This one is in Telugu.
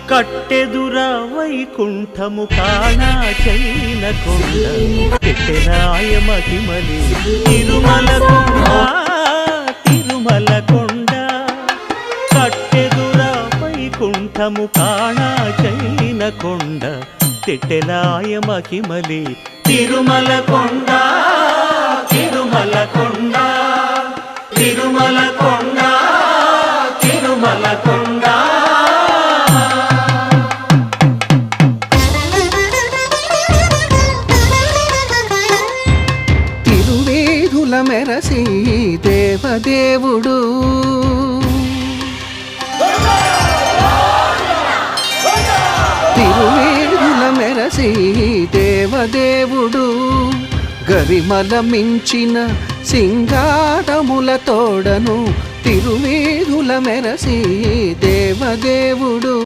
కట్టెదుర వైకుంఠము కాణా చైన కొండ పెట్టెరాయ మహిమలి తిరుమల కొండ తిరుమల కొండ కట్టెదుర వైకుంఠము కాణా చైన కొండ పెట్టెరాయ మహిమలి తిరుమల కొండ తిరుమల కొండ తిరుమల కొండ తిరుమల కొండ మెరసి దేవదేవుడు తిరువేదుల మెరసి దేవదేవుడు గరిమల మించిన సింగారముల తోడను తిరువేదుల మెరసి దేవదేవుడు